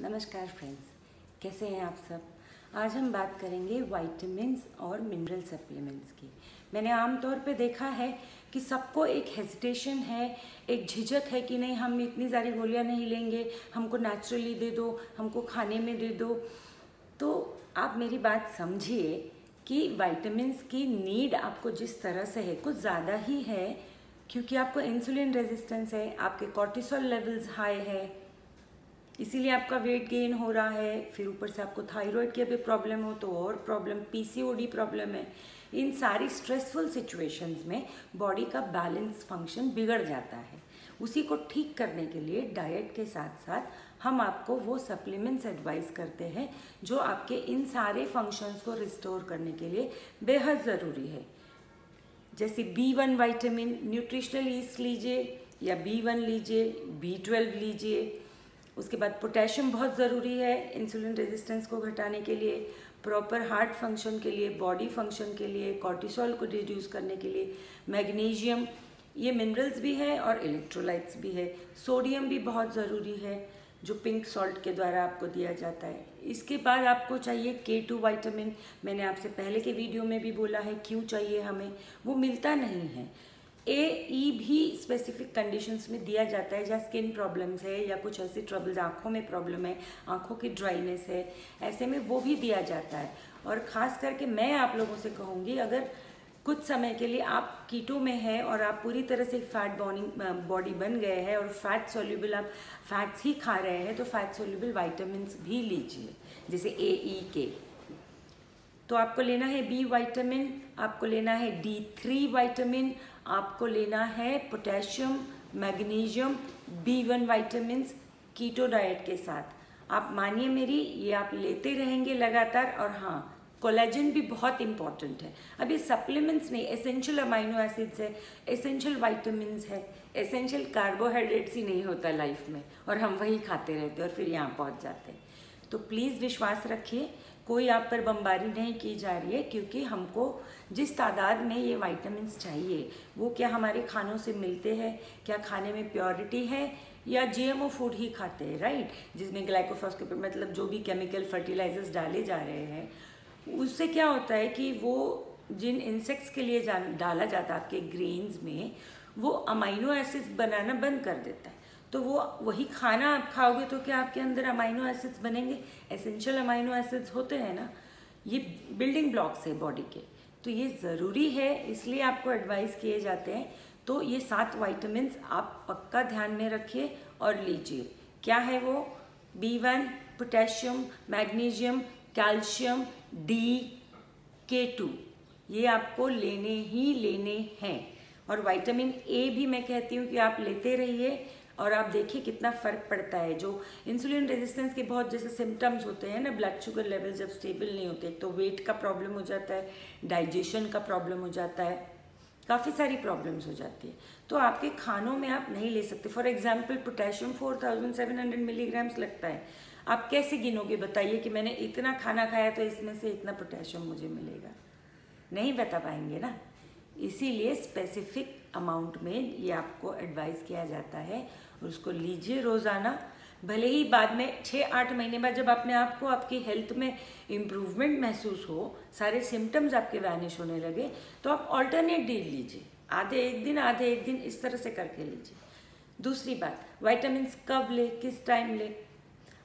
नमस्कार फ्रेंड्स, कैसे हैं आप सब। आज हम बात करेंगे विटामिन्स और मिनरल सप्लीमेंट्स की। मैंने आमतौर पे देखा है कि सबको एक हेजिटेशन है, एक झिझक है कि नहीं हम इतनी सारी गोलियां नहीं लेंगे, हमको नेचुरली दे दो, हमको खाने में दे दो। तो आप मेरी बात समझिए कि विटामिन्स की नीड आपको जिस तरह से है कुछ ज़्यादा ही है, क्योंकि आपको इंसुलिन रेजिस्टेंस है, आपके कॉर्टिसोल लेवल्स हाई है, इसीलिए आपका वेट गेन हो रहा है। फिर ऊपर से आपको थायराइड की भी प्रॉब्लम हो तो और प्रॉब्लम, पीसीओडी प्रॉब्लम है। इन सारी स्ट्रेसफुल सिचुएशंस में बॉडी का बैलेंस फंक्शन बिगड़ जाता है। उसी को ठीक करने के लिए डाइट के साथ साथ हम आपको वो सप्लीमेंट्स एडवाइस करते हैं जो आपके इन सारे फंक्शंस को रिस्टोर करने के लिए बेहद ज़रूरी है। जैसे B1 विटामिन, न्यूट्रिशनल ईस्ट लीजिए या B1 लीजिए, B12 लीजिए। उसके बाद पोटेशियम बहुत ज़रूरी है इंसुलिन रेजिस्टेंस को घटाने के लिए, प्रॉपर हार्ट फंक्शन के लिए, बॉडी फंक्शन के लिए, कॉर्टिसोल को रिड्यूस करने के लिए। मैग्नीशियम, ये मिनरल्स भी है और इलेक्ट्रोलाइट्स भी है। सोडियम भी बहुत ज़रूरी है जो पिंक सॉल्ट के द्वारा आपको दिया जाता है। इसके बाद आपको चाहिए K2 विटामिन। मैंने आपसे पहले के वीडियो में भी बोला है क्यों चाहिए हमें, वो मिलता नहीं है। AE भी स्पेसिफिक कंडीशंस में दिया जाता है, जहाँ स्किन प्रॉब्लम्स है या कुछ ऐसी ट्रबल्स, आँखों में प्रॉब्लम है, आँखों की ड्राइनेस है, ऐसे में वो भी दिया जाता है। और ख़ास करके मैं आप लोगों से कहूँगी, अगर कुछ समय के लिए आप कीटो में है और आप पूरी तरह से फैट बॉडी बन गए हैं और फैट सोल्यूबल आप फैट्स ही खा रहे हैं, तो फैट सोल्यूबल विटामिन्स भी लीजिए, जैसे AE के। तो आपको लेना है B विटामिन, आपको लेना है D3 विटामिन, आपको लेना है potassium, magnesium, B1 vitamins keto diet के साथ। आप मानिए मेरी, ये आप लेते रहेंगे लगातार। और हाँ, कोलेजन भी बहुत इंपॉर्टेंट है। अब ये सप्लीमेंट्स नहीं, एसेंशियल अमाइनो एसिड्स है, एसेंशियल विटामिन्स है, एसेंशियल कार्बोहाइड्रेट्स ही नहीं होता लाइफ में, और हम वही खाते रहते हैं और फिर यहाँ पहुँच जाते हैं। तो प्लीज़ विश्वास रखिए, कोई आप पर बमबारी नहीं की जा रही है, क्योंकि हमको जिस तादाद में ये विटामिन्स चाहिए वो क्या हमारे खानों से मिलते हैं, क्या खाने में प्योरिटी है, या GMO फूड ही खाते हैं, राइट, जिसमें ग्लाइकोफॉस्फेट मतलब जो भी केमिकल फर्टिलाइजर्स डाले जा रहे हैं, उससे क्या होता है कि वो जिन इंसेक्ट्स के लिए डाला जाता है आपके ग्रेन्स में, वो अमाइनो एसिड्स बनाना बंद कर देता है। तो वो वही खाना आप खाओगे तो क्या आपके अंदर अमाइनो एसिड्स बनेंगे? एसेंशियल अमाइनो एसिड्स होते हैं ना, ये बिल्डिंग ब्लॉक्स है बॉडी के, तो ये ज़रूरी है, इसलिए आपको एडवाइस किए जाते हैं। तो ये 7 विटामिन्स आप पक्का ध्यान में रखिए और लीजिए। क्या है वो? B1, potassium, magnesium, calcium, D, K2, ये आपको लेने ही लेने हैं। और विटामिन A भी मैं कहती हूँ कि आप लेते रहिए और आप देखिए कितना फ़र्क पड़ता है। जो इंसुलिन रेजिस्टेंस के बहुत जैसे सिम्टम्स होते हैं ना, ब्लड शुगर लेवल जब स्टेबल नहीं होते, तो वेट का प्रॉब्लम हो जाता है, डाइजेशन का प्रॉब्लम हो जाता है, काफ़ी सारी प्रॉब्लम्स हो जाती है। तो आपके खानों में आप नहीं ले सकते। फॉर एग्जांपल पोटेशियम 4700 मिलीग्राम्स लगता है, आप कैसे गिनोगे बताइए कि मैंने इतना खाना खाया तो इसमें से इतना पोटेशियम मुझे मिलेगा? नहीं बता पाएंगे ना। इसीलिए स्पेसिफिक अमाउंट में ये आपको एडवाइस किया जाता है और उसको लीजिए रोज़ाना। भले ही बाद में 6-8 महीने बाद जब अपने आप को आपकी हेल्थ में इम्प्रूवमेंट महसूस हो, सारे सिम्टम्स आपके वैनिश होने लगे, तो आप ऑल्टरनेट डे लीजिए, आधे एक दिन आधे एक दिन, इस तरह से करके लीजिए। दूसरी बात, विटामिन्स कब ले, किस टाइम ले?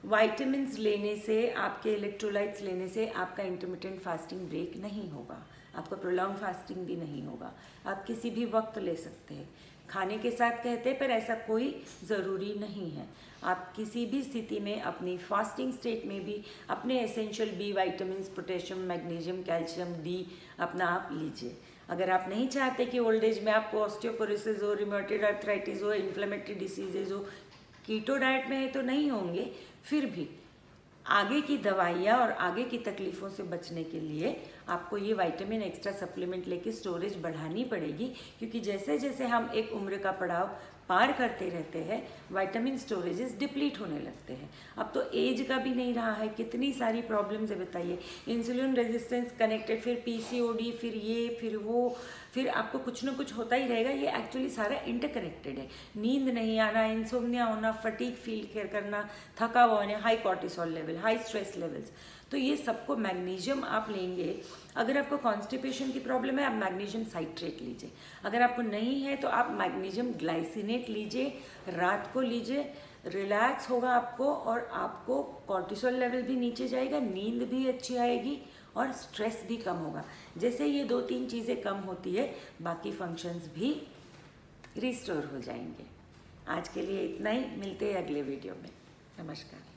विटामिन्स लेने से, आपके इलेक्ट्रोलाइट्स लेने से आपका इंटरमिटेंट फास्टिंग ब्रेक नहीं होगा, आपका प्रोलॉन्ग फास्टिंग भी नहीं होगा। आप किसी भी वक्त ले सकते हैं, खाने के साथ कहते हैं, पर ऐसा कोई ज़रूरी नहीं है। आप किसी भी स्थिति में अपनी फास्टिंग स्टेट में भी अपने essential B vitamins, potassium, magnesium, calcium, D अपना आप लीजिए। अगर आप नहीं चाहते कि ओल्ड एज में आपको ऑस्टियोपोरोसिस हो, रिमेटॉइड आर्थराइटिस हो, इन्फ्लेमेटरी डिसीजेज हो, कीटो डाइट में है तो नहीं होंगे, फिर भी आगे की दवाइयाँ और आगे की तकलीफ़ों से बचने के लिए आपको ये विटामिन एक्स्ट्रा सप्लीमेंट लेके स्टोरेज बढ़ानी पड़ेगी, क्योंकि जैसे जैसे हम एक उम्र का पड़ाव पार करते रहते हैं विटामिन स्टोरेजेस डिप्लीट होने लगते हैं। अब तो एज का भी नहीं रहा है, कितनी सारी प्रॉब्लम्स है बताइए, इंसुलिन रेजिस्टेंस कनेक्टेड, फिर पीसीओडी, फिर ये फिर वो, फिर आपको कुछ ना कुछ होता ही रहेगा। ये एक्चुअली सारा इंटरकनेक्टेड है। नींद नहीं आना, इंसोम्निया होना, फटीग फील करना, थका हुआ होना, high cortisol level, high stress levels, तो ये सबको मैग्नीशियम आप लेंगे। अगर आपको कॉन्स्टिपेशन की प्रॉब्लम है आप मैग्नीशियम साइट्रेट लीजिए, अगर आपको नहीं है तो आप मैग्नीशियम ग्लाइसिनेट लीजिए, रात को लीजिए, रिलैक्स होगा आपको और आपको कॉर्टिसोल लेवल भी नीचे जाएगा, नींद भी अच्छी आएगी और स्ट्रेस भी कम होगा। जैसे ये 2-3 चीज़ें कम होती है बाकी फंक्शंस भी रिस्टोर हो जाएंगे। आज के लिए इतना ही, मिलते हैं अगले वीडियो में। नमस्कार।